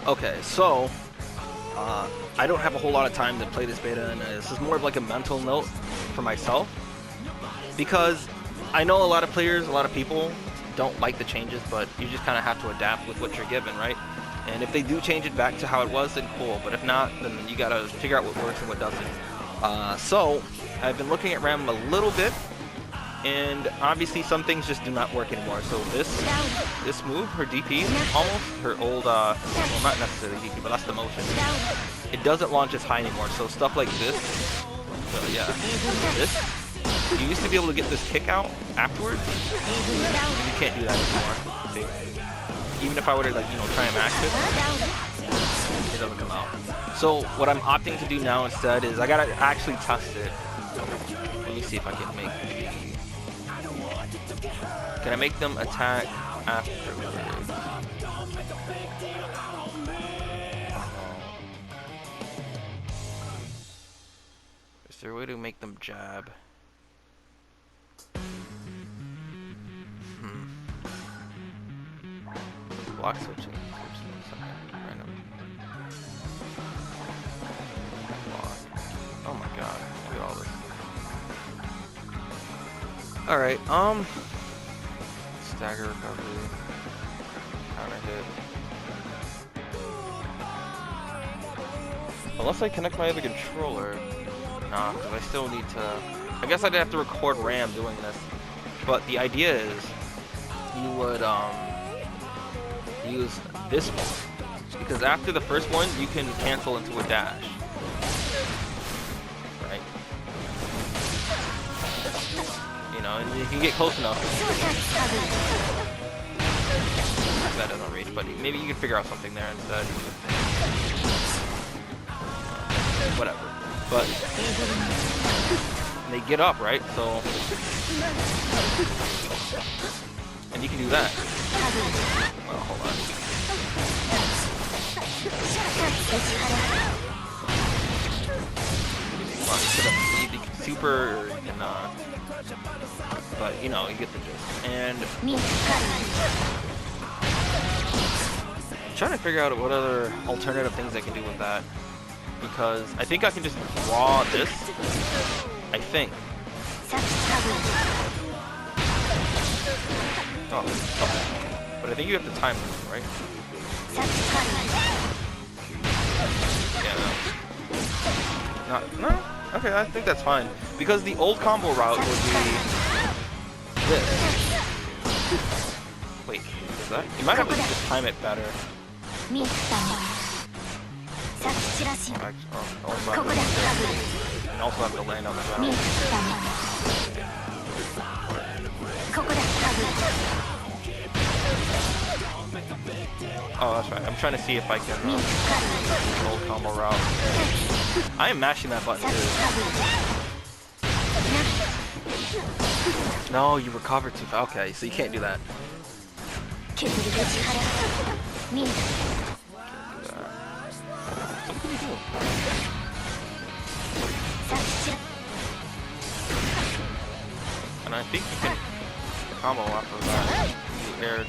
Okay, so I don't have a whole lot of time to play this beta, and this is more of like a mental note for myself, because I know a lot of players, a lot of people don't like the changes, but you just kind of have to adapt with what you're given, right? And if they do change it back to how it was, then cool, but if not, then you gotta figure out what works and what doesn't. So I've been looking at Ram a little bit, and obviously some things just do not work anymore. So this move, her DP, almost her old, well, not necessarily DP, but that's the motion. It doesn't launch as high anymore. So stuff like this, so yeah, this, you used to be able to get this kick out afterwards. You can't do that anymore. See? Even if I were to, like, you know, try and max it, it doesn't come out. So what I'm opting to do now instead is I gotta actually test it. Let me see if I can make. Can I make them attack afterwards? Is there a way to make them jab? Block switching. Random. Block. Oh my god. Look at all this. Alright, stagger recovery. Counter hit. Unless I connect my other controller. Nah, because I still need to. I guess I'd have to record Ram doing this. But the idea is you would use this one. Because after the first one you can cancel into a dash. Right? You know, and you can get close enough. That doesn't reach, but maybe you can figure out something there instead. Whatever. But they get up, right? So, and you can do that. Well, hold on. Well, you can super, or you can, but you know, you get the gist. And I'm trying to figure out what other alternative things I can do with that, because I think I can just draw this. I think. Oh, okay. But I think you have to time this, right? Yeah, no. No? Okay, I think that's fine. Because the old combo route would be this. Wait, is that? You might have to just time it better. And also have to land on the ground. Oh, that's right. I'm trying to see if I can old combo route. I am mashing that button too. No, you recover too fast. Okay, so you can't do that. Can't do that. What can you do? And I think you can combo off of that. You aired.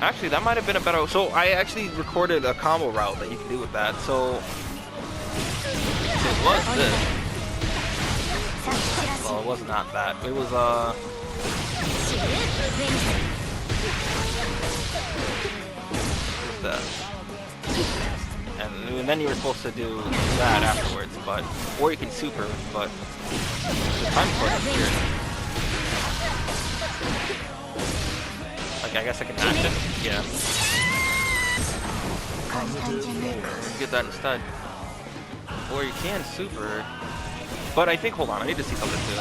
Actually, that might have been a better. So I actually recorded a combo route that you can do with that. So it was this. Well, it was not that. It was this. And then you were supposed to do that afterwards, but or you can super, but the time part is weird. Like, I guess I can dash it. Yeah. Get that instead. Or you can super. But I think, hold on, I need to see something too.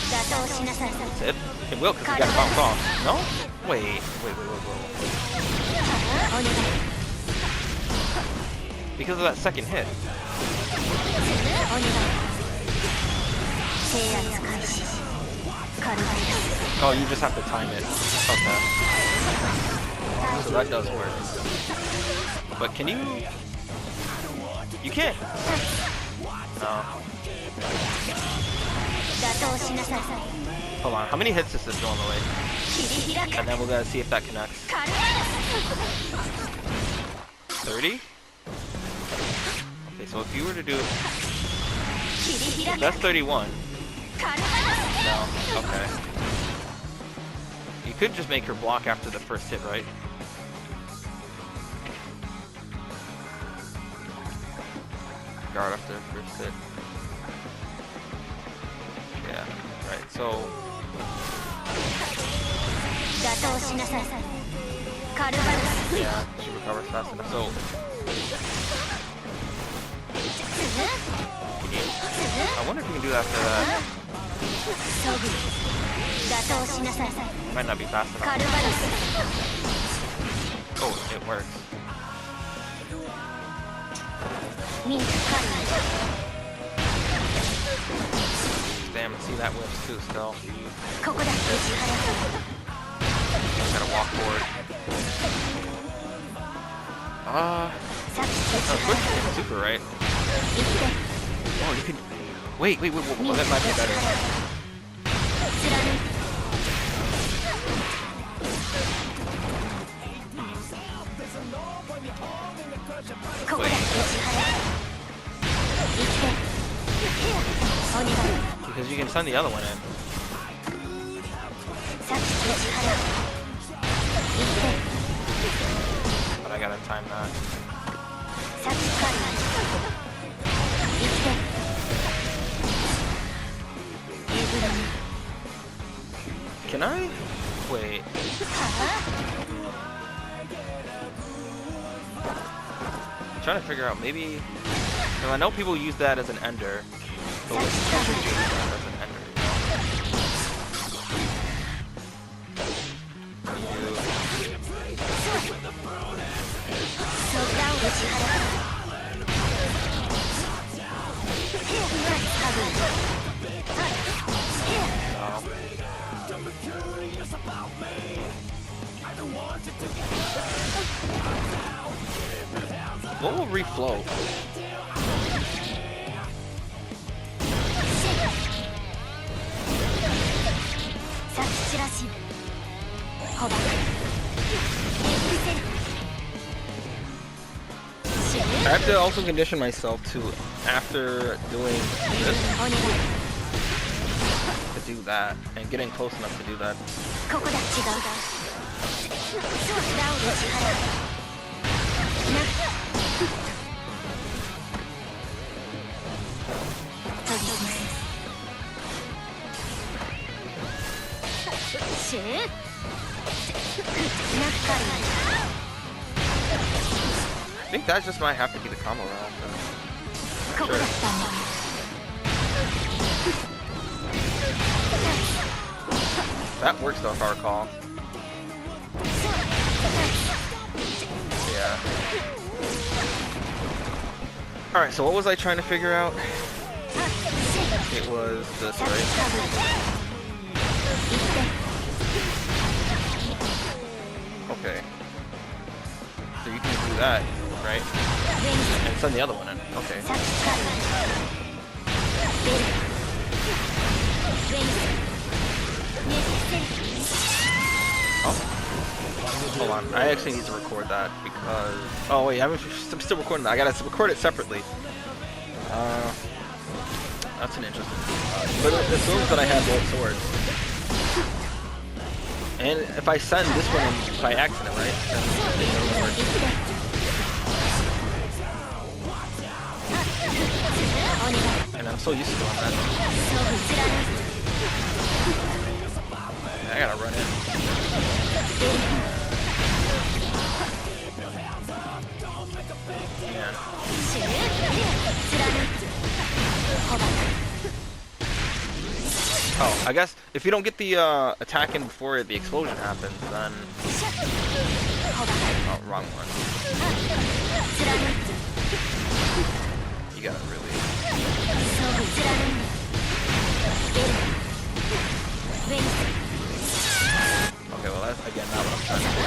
That's it? It will, because you got to bounce off. No? Wait. Because of that second hit. Oh, you just have to time it. Okay. So that does work. But can you... You can't. No. Hold on. How many hits does this go on the way? And then we're gonna see if that connects. 30? Okay, so if you were to do... That's 31. No. Okay. You could just make her block after the first hit, right? Guard after the first hit. Yeah, right, so... Yeah, she recovers fast enough, so... I wonder if you can do that after that. Might not be fast enough. Oh, it works. Damn, see that whips too still. Gotta walk forward. Quick super, right? Oh, you can... Wait, that might be better. Because you can send the other one in. But I gotta time that. Can I? Wait. I'm trying to figure out, maybe... Because I know people use that as an ender. But what should you use that as an ender? What will reflow? I have to also condition myself to, after doing this, to do that, and getting close enough to do that. I think that just might have to be the combo round. Sure. That works though, if I recall. Yeah. Alright, so what was I trying to figure out? It was this, right? Okay. So you can do that, right? And send the other one in. Okay. Oh. Hold on. I actually need to record that because... Oh wait, I'm still recording that. I gotta record it separately. That's an interesting thing. But it assumes that I have both swords. And if I send this one in by accident, right? Then it doesn't work. And I'm so used to doing that. I gotta run in. Man. Oh, I guess if you don't get the attack in before the explosion happens, then... Oh, wrong one. You gotta really... Okay, well that's, again, not what I'm trying to do.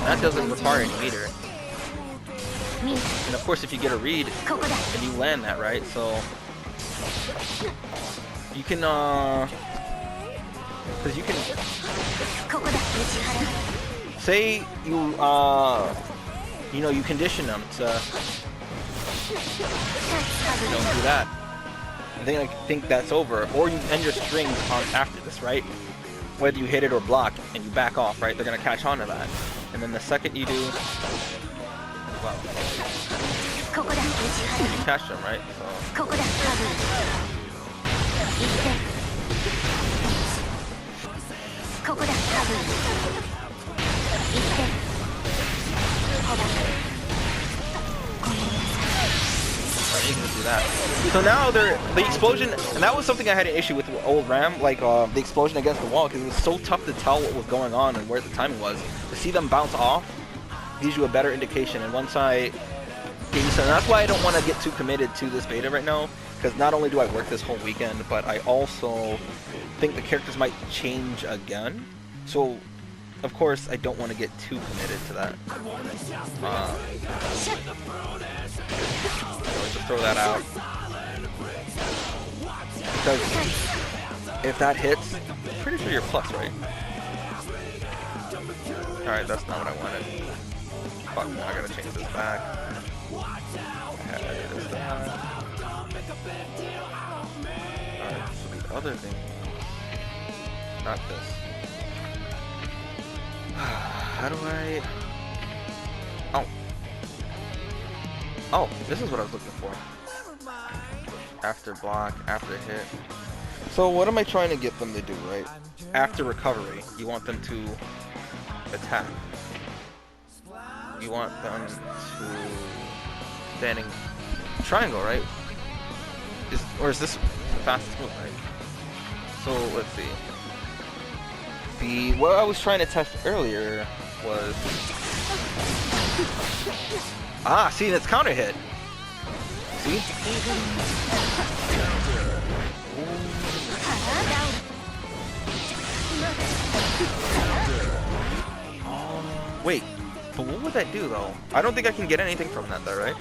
That doesn't require any meter. And of course, if you get a read and you land that, right? So you can, because you can say you, you know, you condition them to, you know, do that. And then I think that's over, or you end your strings on after this, right? Whether you hit it or block, and you back off, right? They're gonna catch on to that. And then the second you do, well, you catch them, right? So. You can do that. So now the explosion, and that was something I had an issue with old Ram, like the explosion against the wall, because it was so tough to tell what was going on and where the timing was. To see them bounce off gives you a better indication. And once I get used to it, and that's why I don't want to get too committed to this beta right now, because not only do I work this whole weekend, but I also think the characters might change again. So of course I don't want to get too committed to that. Just throw that out, because if that hits, I'm pretty sure you're plus, right? Alright, that's not what I wanted. Fuck, now I gotta change this back. Alright, so the other thing, not this. How do I... Oh, this is what I was looking for. After block, after hit. So what am I trying to get them to do, right? After recovery, you want them to attack. You want them to standing triangle, right? Or is this the fastest move, right? So let's see. What I was trying to test earlier was... Ah, see, that's counter hit. See? Wait, but what would that do though? I don't think I can get anything from that though, right?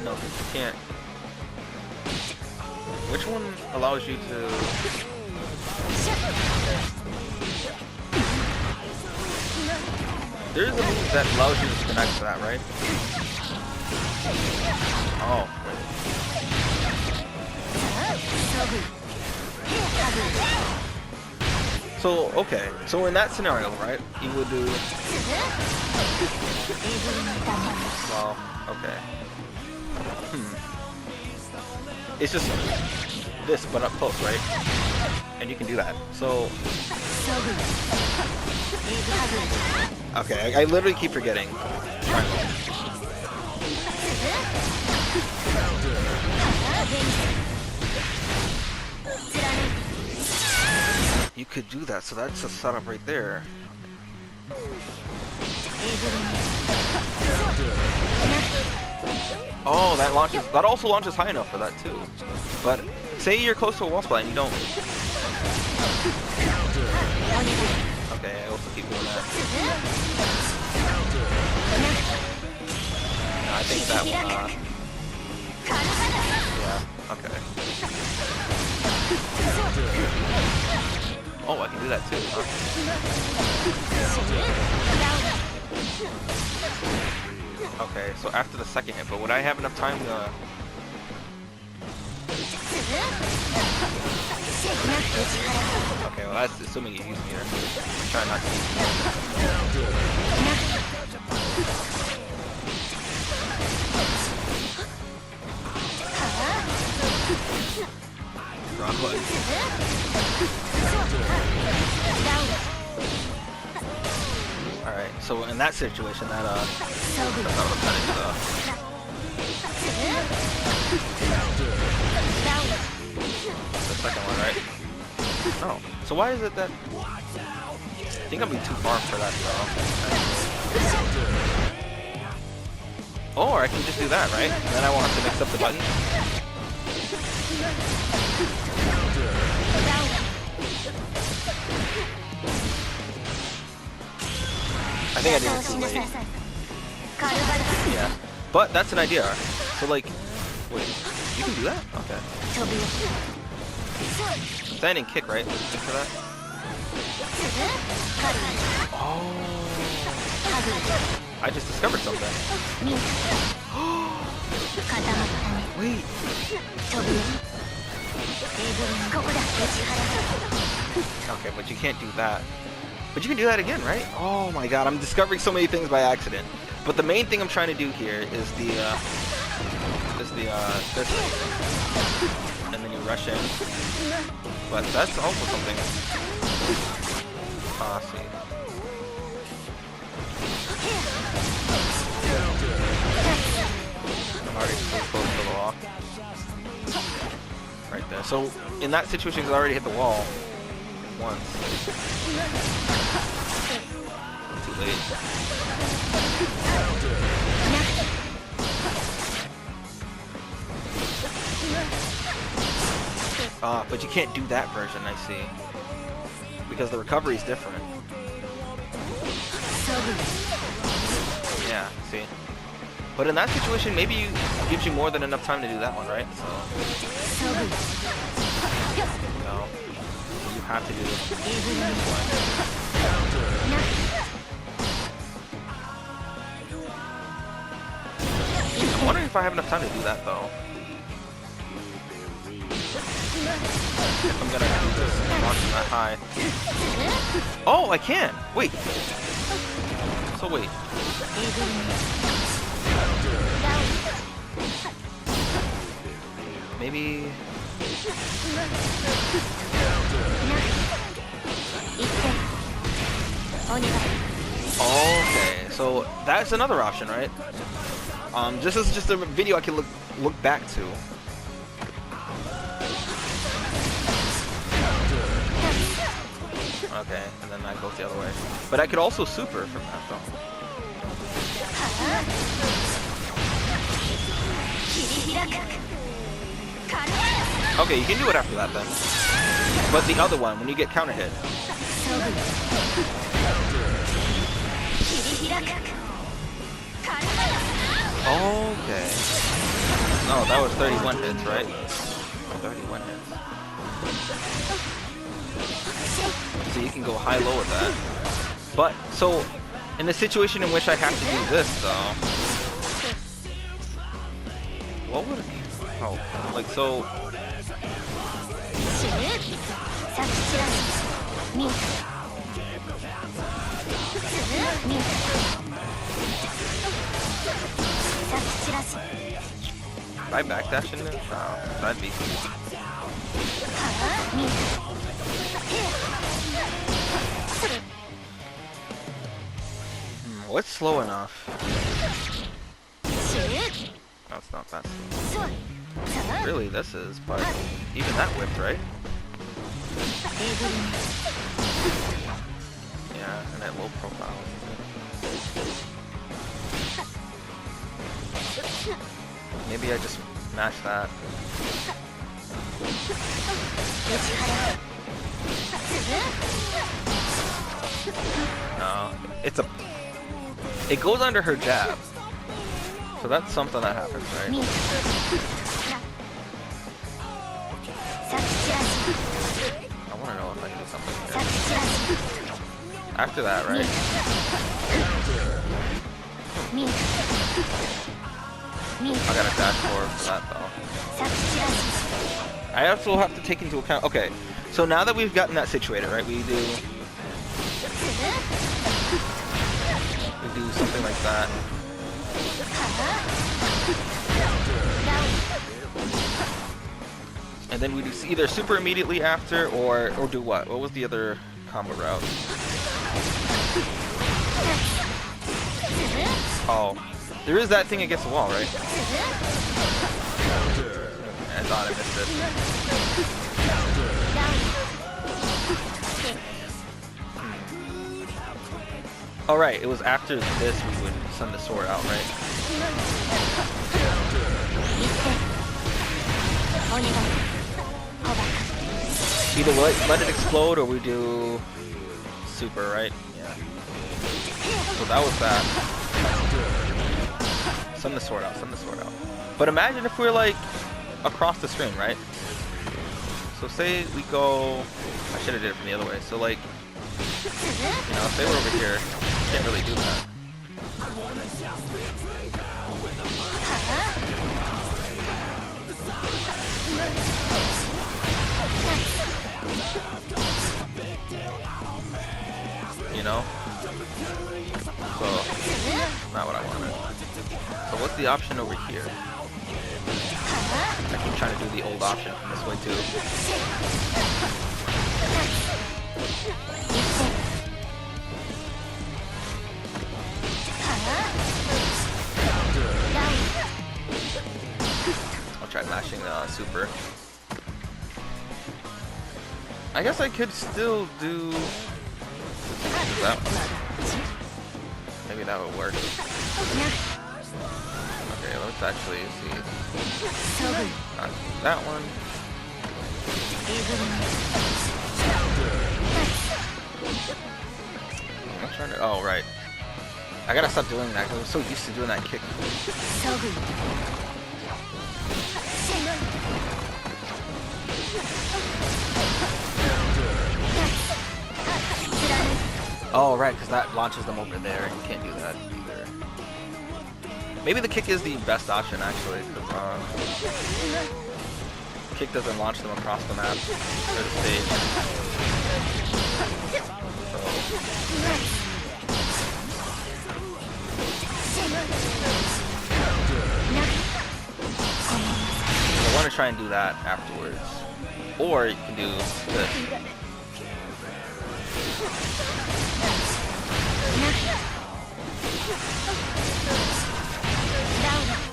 No, you can't. Which one allows you to... There's a move that allows you to connect to that, right? Oh. So, okay. So in that scenario, right, you would do... Well, okay. It's just this, but up close, right? And you can do that. So... Okay, I literally keep forgetting. You could do that, so that's a setup right there. Oh, that launches. That also launches high enough for that too. But say you're close to a wall spot and you don't. Okay, I also keep doing that. No, I think that one. Yeah. Okay. Oh, I can do that too. Huh? Okay, so after the second hit, but would I have enough time to... Okay, well that's assuming you use meter. Try not to use meter. Wrong button. Alright, so in that situation, that's not what I'm trying to do though. The second one, right? Oh, so why is it that... I think I'm being too far for that though. Oh, or I can just do that, right? And then I won't have to mix up the buttons. think I did it too late. Yeah, but that's an idea. So like, wait, you can do that? Okay. Standing kick, right? Think for that? Oh. I just discovered something. Wait. Okay, but you can't do that. But you can do that again, right? Oh my god, I'm discovering so many things by accident. But the main thing I'm trying to do here is this, and then you rush in. But that's also something. Ah, see. I'm already so close to the wall. Right there. So in that situation, because I already hit the wall once. Too late. But you can't do that version, I see. Because the recovery is different. Yeah, see. But in that situation, maybe it gives you more than enough time to do that one, right? So. No. You have to do this one. I'm wondering if I have enough time to do that, though. If I'm gonna do this launching that high. Oh, I can! Wait! So wait. Maybe... Okay, so that's another option, right? This is just a video I can look back to. Okay, and then that goes the other way. But I could also super from that though. Okay, you can do it after that then. But the other one, when you get counter hit. Okay. Oh, that was 31 hits, right? 31 hits. So you can go high-low with that. But, so, in the situation in which I have to do this, though, what would it be? Oh, like, so... If I backdash into it? Oh, that'd be... What's slow enough? No, it's not that slow. Really, this is, but even that whipped, right? Yeah, and at low profile. Maybe I just mash that. No, it goes under her jab. So that's something that happens, right? I want to know if I can do something here. After that, right? I got a dash forward for that though. I also have to take into account, okay, so now that we've gotten that situated, right, we do something like that. And then we do either super immediately after or do what? What was the other combo route? Oh, there is that thing against the wall, right? I thought I missed it. Alright, it was after this we would send the sword out, right? Either let it explode or we do super, right? Yeah. So that was that. Send the sword out, send the sword out. But imagine if we're like across the screen, right? So say we go, I should have did it from the other way. So like, you know, say we're over here, can't really do that. You know? So, not what I wanted. So what's the option over here? I keep trying to do the old option from this way too. I'll try mashing super. I guess I could still do that one. Maybe that would work. Okay, let's actually see. Not that one. I'm trying to. Oh, right. I gotta stop doing that because I'm so used to doing that kick. Oh, right, because that launches them over there, and you can't do that either. Maybe the kick is the best option, actually, because kick doesn't launch them across the map or the stage. So I want to try and do that afterwards. Or you can do this.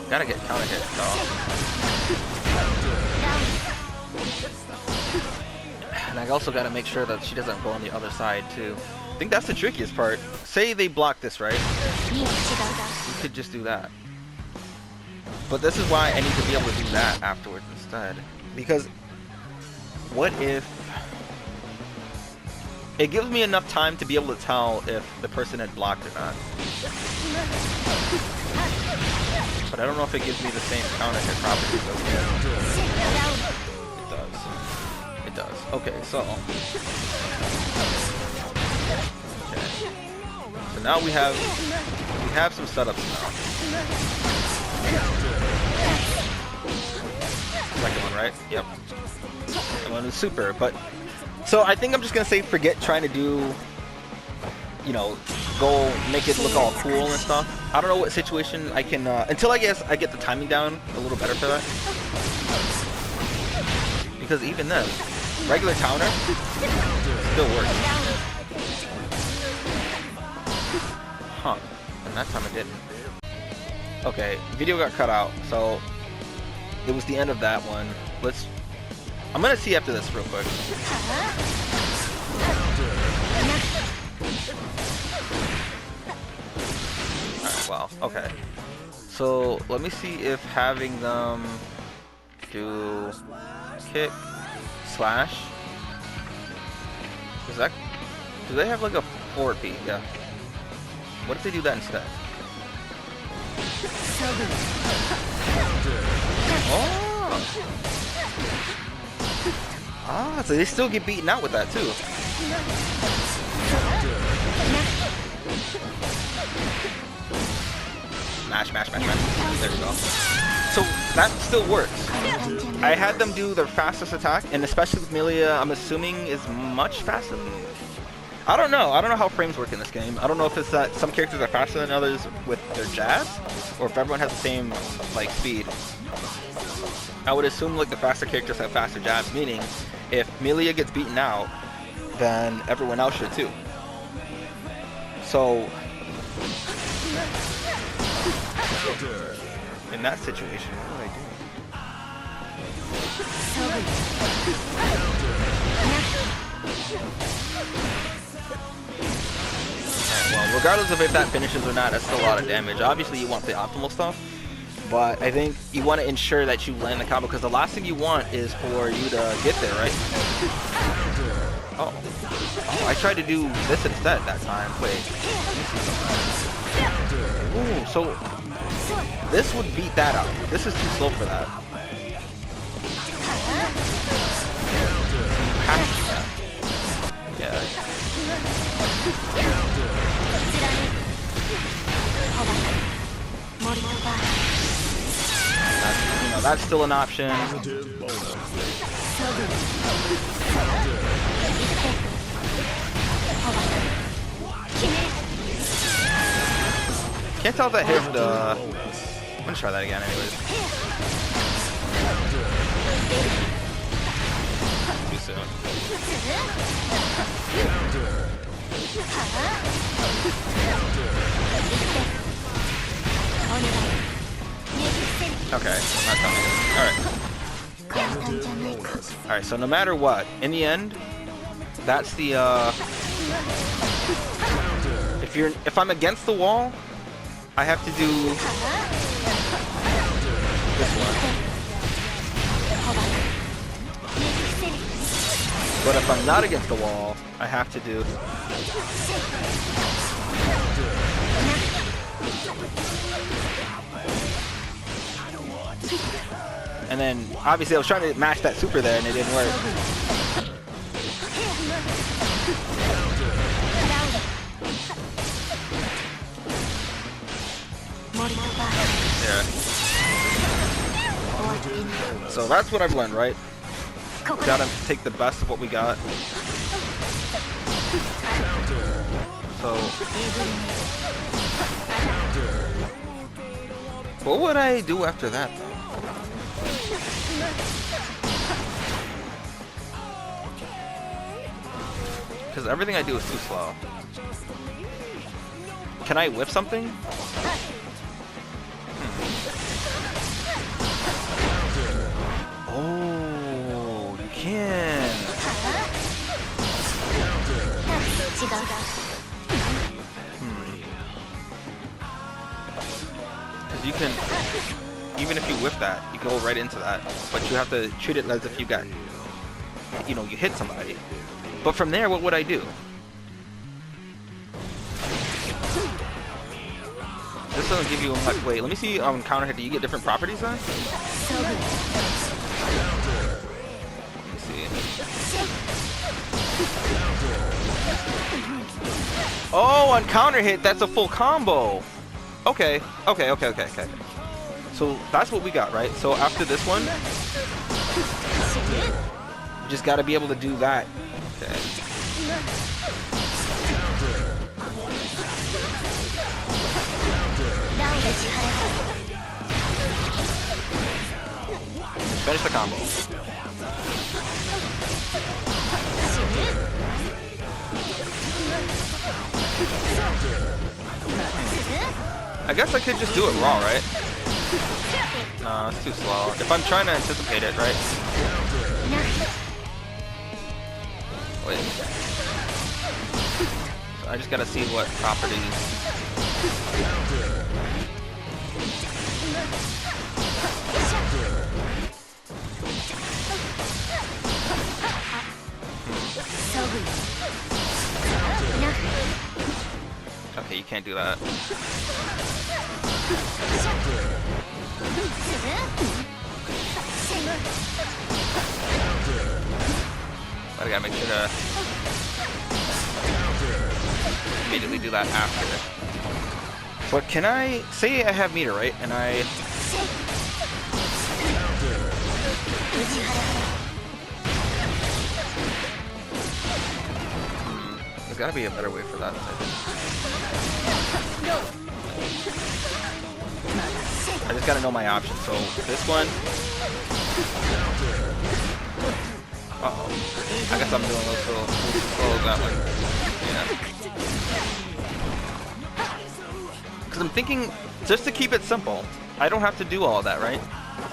Gotta get counter hit, though. And I also gotta make sure that she doesn't go on the other side, too. I think that's the trickiest part. Say they block this, right? You could just do that. But this is why I need to be able to do that afterwards instead. Because what if it gives me enough time to be able to tell if the person had blocked or not. But I don't know if it gives me the same counter hit properties. It does. It does. Okay, so. Okay. So now we have some setups now. Second one, right? Yep. And one is super, but so I think I'm just gonna say forget trying to do, you know, go make it look all cool and stuff. I don't know what situation I can until I guess I get the timing down a little better for that. Because even then, regular counter still works. Huh? And that time it didn't. Okay, video got cut out, so it was the end of that one. I'm gonna see after this real quick. Alright, wow, okay. So let me see if having them do kick slash. Is that, do they have like a forward beat? Yeah. What if they do that instead? Oh! Ah, so they still get beaten out with that too. Mash, mash, mash, mash. There we go. So that still works. I had them do their fastest attack, and especially with Melia, I'm assuming is much faster than... I don't know how frames work in this game. I don't know if it's that some characters are faster than others with their jabs, or if everyone has the same like speed. I would assume like the faster characters have faster jabs, meaning if Melia gets beaten out, then everyone else should too. So in that situation, what do I do? Well, regardless of if that finishes or not, that's still a lot of damage. Obviously, you want the optimal stuff, but I think you want to ensure that you land the combo, because the last thing you want is for you to get there, right? Oh. Oh, I tried to do this instead that time. Wait. Ooh, so this would beat that out. This is too slow for that. Yeah. You know, that's still an option. Can't tell if that hit the... I'm gonna try that again anyways. Too soon. Okay, not coming. Alright. Alright, so no matter what, in the end, that's the if I'm against the wall, I have to do this one. But if I'm not against the wall, I have to do and then obviously I was trying to match that super there and it didn't work. Yeah. So that's what I've learned, right? Gotta take the best of what we got. So what would I do after that though? Because everything I do is too slow. Can I whip something? Oh, you can. Because you can, even if you whip that, you go right into that. But you have to treat it as if you got, you know, you hit somebody. But from there, what would I do? This doesn't give you a much. Wait, let me see on counter hit. Do you get different properties then? Let me see. Oh, on counter hit, that's a full combo. Okay, okay. So that's what we got, right? So after this one, you just got to be able to do that. Okay. Finish the combo. I guess I could just do it raw, right? No, it's too slow. If I'm trying to anticipate it, right? Wait. So I just gotta see what properties. Okay, you can't do that. But I gotta make sure to immediately do that after. But can I say I have meter, right? And I there's gotta be a better way for that. I just gotta know my options. So this one. Uh-oh. I guess I'm doing a little slow that one. Yeah. Because I'm thinking, just to keep it simple, I don't have to do all of that, right?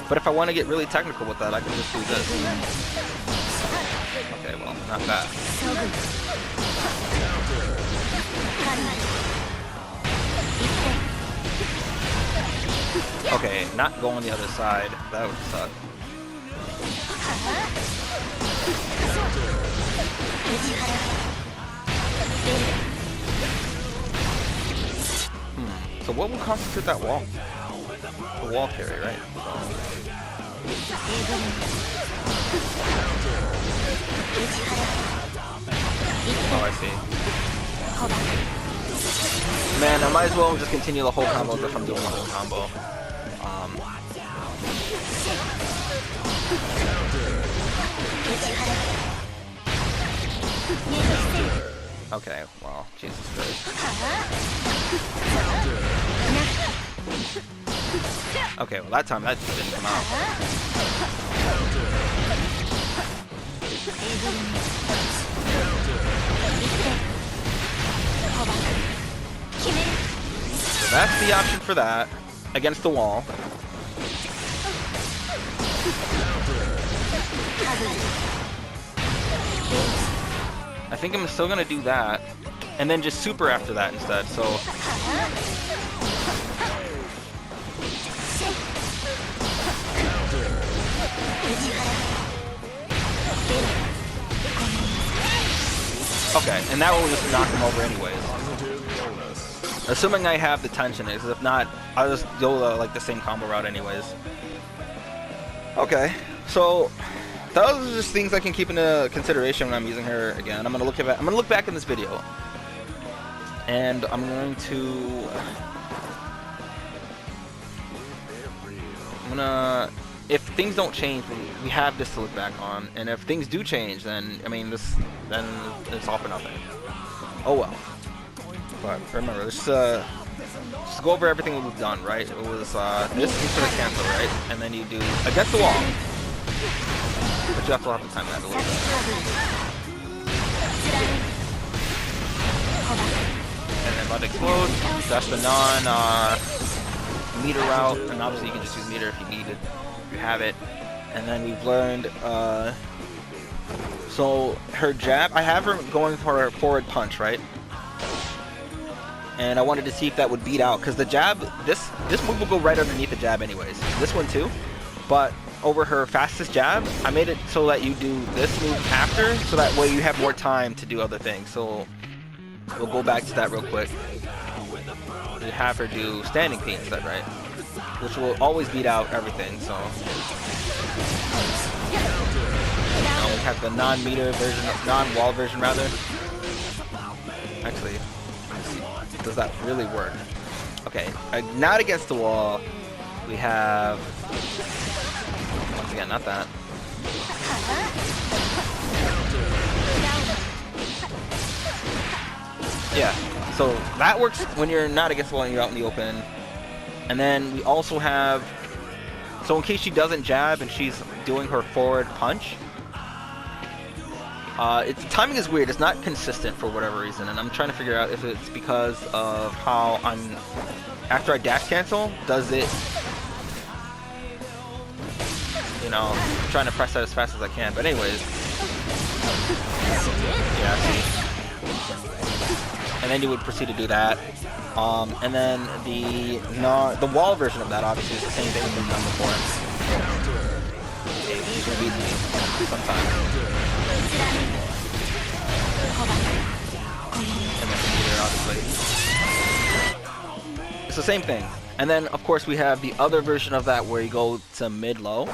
But if I want to get really technical with that, I can just do this. Okay, well, not that. Okay, not go on the other side. That would suck. So what will constitute that wall? The wall carry, right? Oh, I see. Man, I might as well just continue the whole combo if I'm doing the whole combo. Okay, well, Jesus Christ. Okay, well that time that just didn't come out. So that's the option for that, against the wall. I think I'm still gonna do that, and then just super after that instead, so... Okay, and that will just knock him over anyways. Assuming I have the tension, because if not, I'll just go like the same combo route anyways. Okay, so those are just things I can keep into consideration when I'm using her again. I'm gonna look back in this video, and I'm gonna, if things don't change, we have this to look back on, and if things do change, then I mean then it's all for nothing. Oh well. But remember, let's just go over everything we've done, right? It was this into the cancel, right? And then you do against the wall. But you have to time that a little bit. And then let it explode. That's the non-meter route. And obviously you can just use meter if you need it, if you have it. And then we've learned, so her jab, I have her going for a forward punch, right? And I wanted to see if that would beat out, because the jab, this move will go right underneath the jab anyways. This one too, but over her fastest jab, I made it so that you do this move after, so that way you have more time to do other things. So we'll go back to that real quick. We have her do standing P instead, right? Which will always beat out everything. So now we have the non-meter version, non-wall version rather. Actually, does that really work? Okay, not against the wall. We have, once again, not that. Yeah, so that works when you're not against the wall and you're out in the open. And then we also have, so in case she doesn't jab and she's doing her forward punch, the timing is weird. It's not consistent for whatever reason, and I'm trying to figure out if it's because of how after I dash cancel, does it, you know, I'm trying to press that as fast as I can, but anyways. Yeah, see. And then you would proceed to do that. And then the wall version of that obviously is the same thing we've done before. Okay, she's gonna beat me sometimes. And then the meter, obviously. It's the same thing. And then, of course, we have the other version of that where you go to mid-low.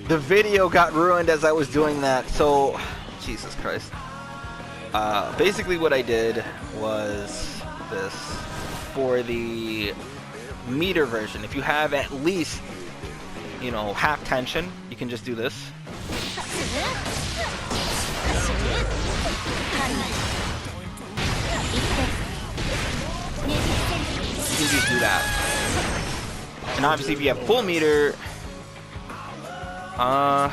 The video got ruined as I was doing that, so... Jesus Christ. Basically what I did was this. For the meter version, if you have at least, you know, half tension, you can just do this. You can just do that. And obviously if you have full meter, I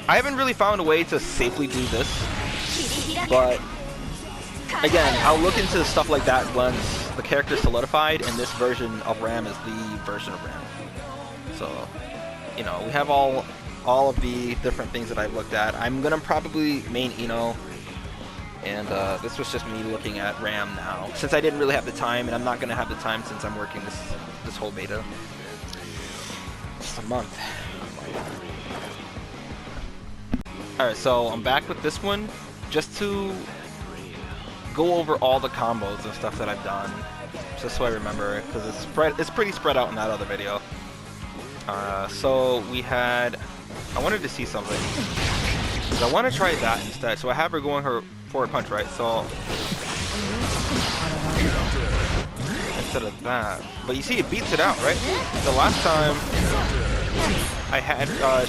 haven't really found a way to safely do this, but again, I'll look into stuff like that once the character is solidified, and this version of Ram is the version of Ram. So, you know, we have all of the different things that I've looked at. I'm gonna probably main Eno, and this was just me looking at Ram now, since I didn't really have the time, and I'm not gonna have the time since I'm working this whole beta. Just a month. Alright, so I'm back with this one, just to go over all the combos and stuff that I've done, just so I remember it, because it's pretty spread out in that other video. So we had, I wanted to see something, because I want to try that instead. So I have her going her forward punch, right? So instead of that, but you see it beats it out, right? The last time I had, well,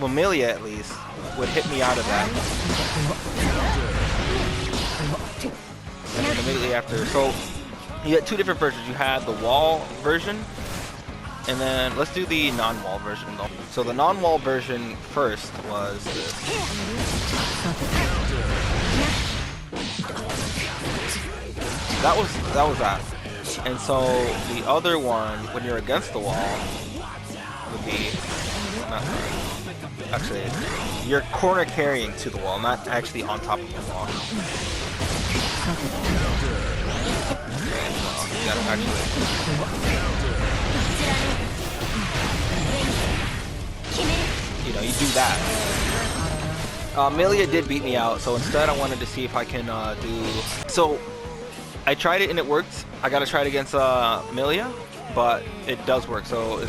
Amelia at least, would hit me out of that. And then immediately after, so you had two different versions. You had the wall version, and then let's do the non-wall version though. So the non-wall version first was this. That was that. And so the other one, when you're against the wall, would be actually you're corner carrying to the wall, not actually on top of the wall. Okay, well, you gotta actually. You know, you do that. Amelia did beat me out, so instead I wanted to see if I can do. So I tried it and it worked. I gotta try it against Amelia, but it does work. So it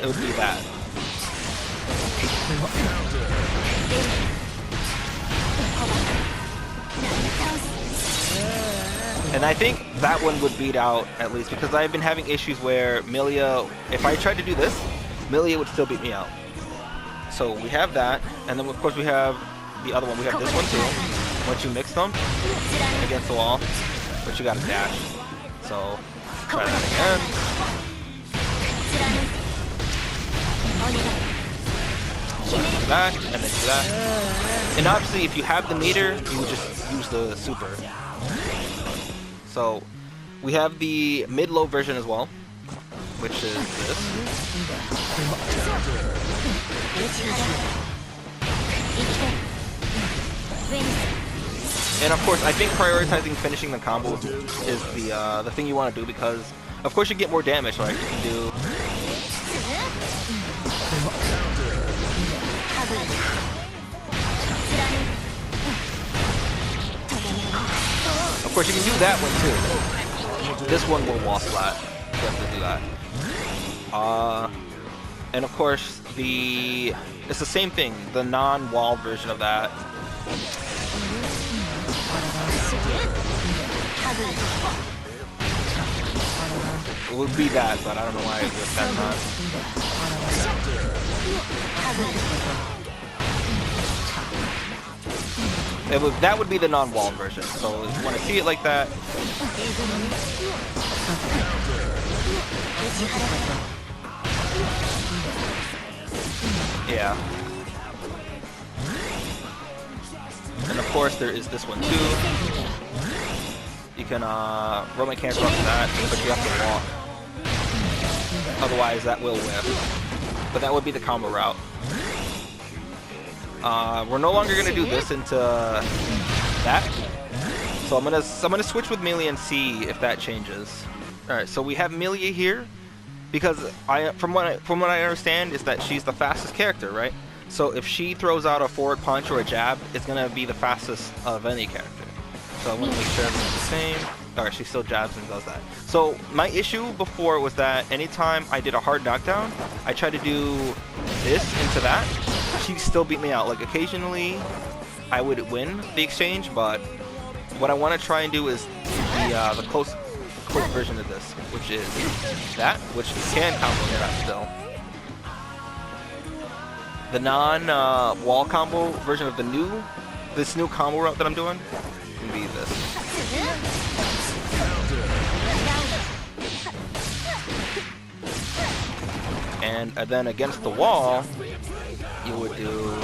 would be that. And I think that one would beat out, at least, because I've been having issues where Amelia, if I tried to do this, Amelia would still beat me out. So we have that, and then of course we have the other one. We have this one too. Once you mix them against the wall, but you gotta dash. So try that again. Do that, and then do that. And obviously, if you have the meter, you would just use the super. So we have the mid-low version as well, which is this. And of course, I think prioritizing finishing the combo is the thing you want to do, because of course you get more damage. Like you can do. Of course, you can do that one too. This one will wall splat. You have to do that. And of course, it's the same thing. The non-wall version of that. It would be that, but I don't know why with that not. That would be the non-wall version. So if you want to see it like that. Yeah. And of course there is this one too. You can Roman cancel off that, but you have to walk. Otherwise that will whiff. But that would be the combo route. We're no longer gonna do this into that. So I'm gonna switch with Melee and see if that changes. Alright, so we have Melee here because from what I understand is that she's the fastest character, right? So if she throws out a forward punch or a jab, it's gonna be the fastest of any character. So I want to make sure everything's the same. Alright, she still jabs and does that. So my issue before was that anytime I did a hard knockdown, I tried to do this into that, she still beat me out. Like occasionally I would win the exchange, but what I want to try and do is the close version of this, which is that, which can combo that still. The non-wall combo version of this new combo route that I'm doing can be this. And then against the wall, you would do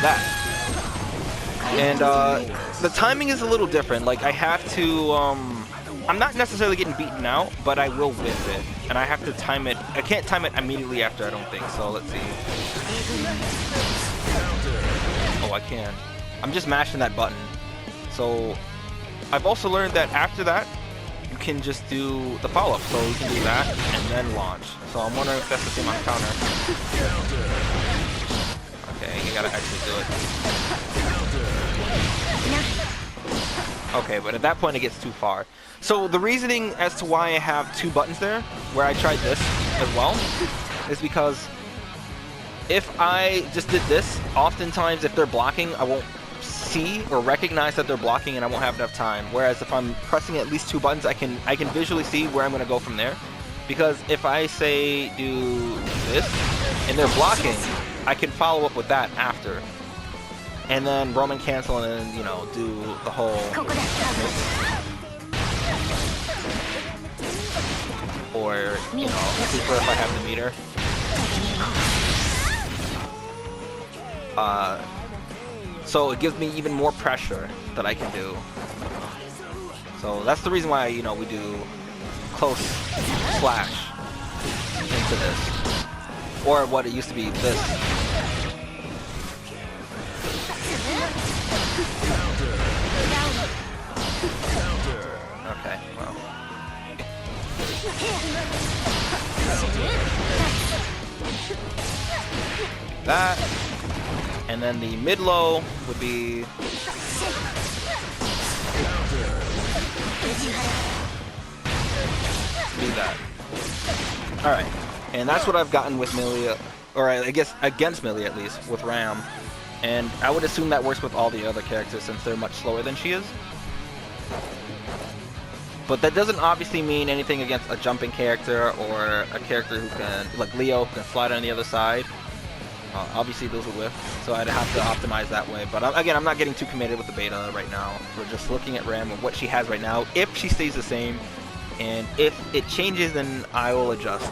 that. And the timing is a little different. Like I have to, I'm not necessarily getting beaten out, but I will whiff it. And I have to time it. I can't time it immediately after, I don't think. So let's see. Oh, I can. I'm just mashing that button. So I've also learned that after that, you can just do the follow-up. So you can do that and then launch. So I'm wondering if that's the same on counter. Okay, you gotta actually do it. Okay, but at that point it gets too far. So the reasoning as to why I have 2 buttons there, where I tried this as well, is because if I just did this, oftentimes if they're blocking, I won't see or recognize that they're blocking and I won't have enough time. Whereas if I'm pressing at least 2 buttons, I can visually see where I'm going to go from there. Because if I say do this and they're blocking, I can follow up with that after. And then Roman cancel and then, you know, do the whole... Or, you know, super if I have the meter. So it gives me even more pressure that I can do. So that's the reason why, you know, we do close slash into this. Or what it used to be, this. Okay, well. That. And then the mid-low would be... do that. Alright. And that's what I've gotten with Millie, or I guess against Millie at least, with Ram. And I would assume that works with all the other characters since they're much slower than she is. But that doesn't obviously mean anything against a jumping character or a character who can, like Leo, who can slide on the other side. Obviously those will whiff, so I'd have to optimize that way. But again, I'm not getting too committed with the beta right now. We're just looking at Ram and what she has right now, if she stays the same. And if it changes, then I will adjust.